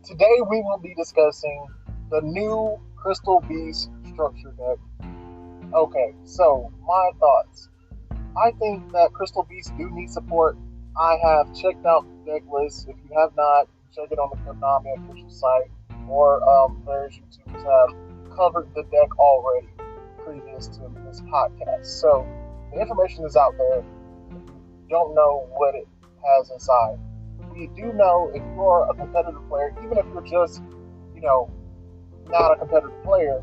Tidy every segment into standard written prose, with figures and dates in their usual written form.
Today we will be discussing the new Crystal Beast structure deck. Okay, so my thoughts. I think that Crystal Beasts do need support. I have checked out the deck list. If you have not, check it on the Konami official site, or various YouTubers have covered the deck already previous to this podcast. So the information is out there. If you don't know what it has inside, we do know if you're a competitive player, even if you're just, not a competitive player,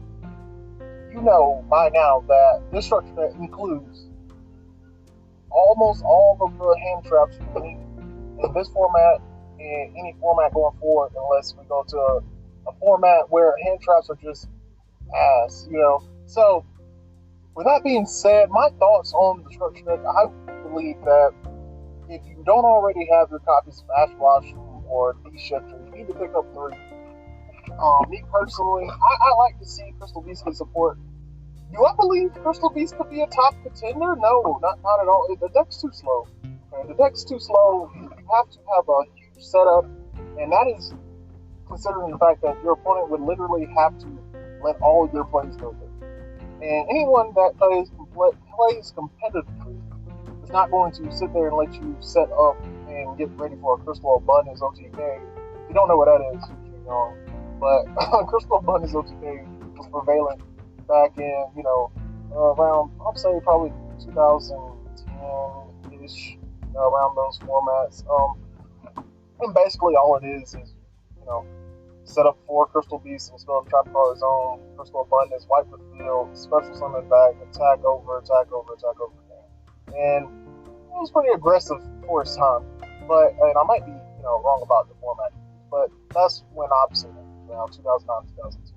you know by now that this structure that includes almost all of the hand traps you need in this format and any format going forward, unless we go to a format where hand traps are just ass. So, with that being said, my thoughts on the structure deck, I believe that if you don't already have your copies of Ash Blossom or D-Shifter, you need to pick up three. Me personally, I like to see Crystal Beast get support. Do I believe Crystal Beast could be a top contender? No, not at all. The deck's too slow. Okay? The deck's too slow. You have to have a huge setup, and that is considering the fact that your opponent would literally have to let all of your plays go there. And anyone that plays competitively is not going to sit there and let you set up and get ready for a Crystal Abundance OTK. If you don't know what that is, but Crystal Abundance OTK was prevalent back in, around, I'll say probably 2010-ish, around those formats. And basically all it is, set up 4 Crystal Beasts and spell Trap Card Zone, Crystal Abundance, wipe the field, special summon back, attack over again. And it was pretty aggressive for its time. And I might be, wrong about the format, but that's when I've seen it, around 2009, 2010.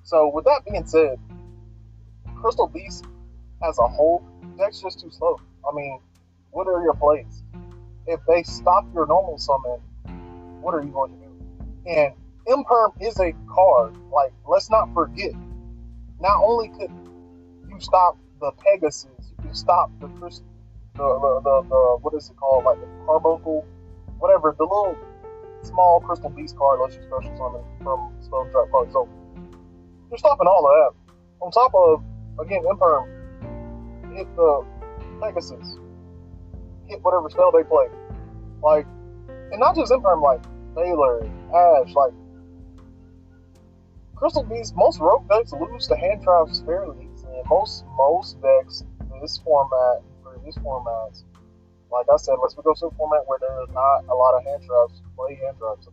So with that being said, Crystal Beast as a whole, deck's just too slow. I mean, what are your plays? If they stop your normal summon, what are you going to do? And Imperm is a card. Like, let's not forget. Not only could you stop the Pegasus, you can stop the what is it called? Like the Carbuncle, whatever. The little small Crystal Beast card lets you special summon from Spell Trap Card. So you're stopping all of that. On top of, again, Imperm, hit the Pegasus, hit whatever spell they play. Like, and not just Imperm, like Baylor, Ash, like Crystal Beast, most rogue decks lose to hand traps fairly easily. And most decks in this format, previous formats, like I said, let's go to a format where there's not a lot of hand traps, play hand traps.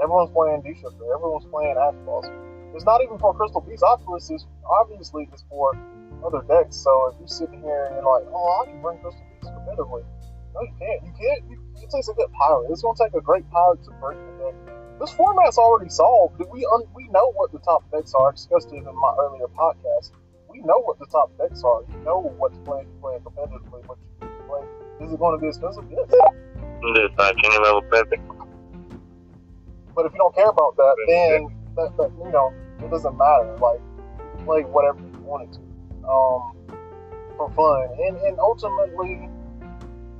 Everyone's playing D-Shifter, everyone's playing Ash Blossom. It's not even for Crystal Beast. Obviously, it's for other decks. So if you're sitting here and you're like, oh, I can bring Crystal Beast competitively. No, you can't. It takes a good pilot. It's going to take a great pilot to break the deck. This format's already solved. We know what the top decks are. I discussed it in my earlier podcast. We know what the top decks are. You know what to play competitively, what you can play. Is it going to be expensive? Yes. This any level perfect. But if you don't care about that, then that it doesn't matter. Like, you can play whatever you wanted to, for fun, and ultimately,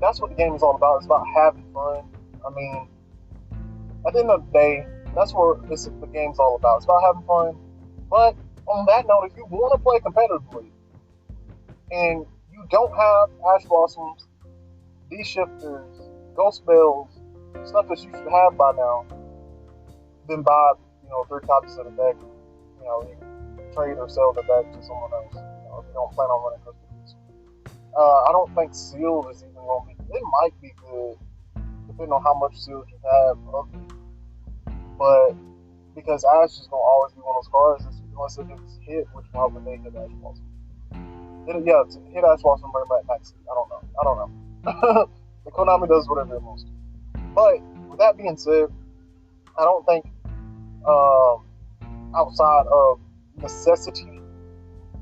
that's what the game is all about. It's about having fun. I mean, at the end of the day, that's what the game's all about. It's about having fun. But on that note, if you want to play competitively and you don't have Ash Blossoms, D-Shifters, Ghost Bells, stuff that you should have by now, then buy 3 copies of the deck. You can trade or sell the deck to someone else. If you don't plan on running Crystal Beast. I don't think sealed is even going to be. It might be good, depending on how much sealed you have of it. But because Ash is going to always be one of those cards, unless it gets hit, which why would they hit Ash Blossom? Hit Ash Blossom, bring back Max. I don't know. The Konami does whatever it wants to. But with that being said, I don't think outside of necessity,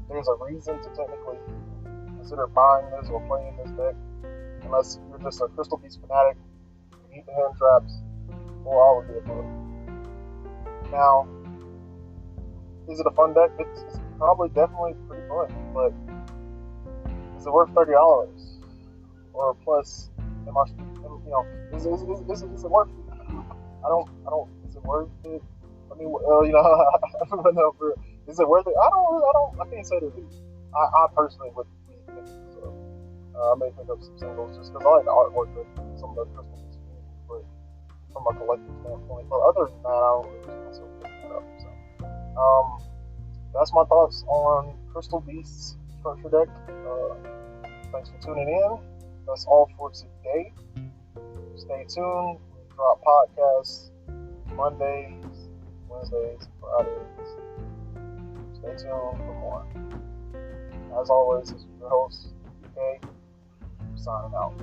there's a reason to technically consider buying this or playing this deck, unless you're just a Crystal Beast fanatic, you need the hand traps, or all of the above. Now, is it a fun deck? It's probably definitely pretty fun, but is it worth $30? Or plus, is it worth it? Is it it worth it? I mean, but no, is it worth it? I can't say that it is. I personally would be thinking so. I may pick up some singles just because I like the artwork of some of the Crystal Beats games, but from a collective standpoint. But other than that, I don't really see myself picking it up. So, that's my thoughts on Crystal Beast's structure deck. Thanks for tuning in. That's all for today. Stay tuned. We drop podcasts Mondays, Wednesdays, Fridays. Stay tuned for more. As always, this is your host, UK, signing out.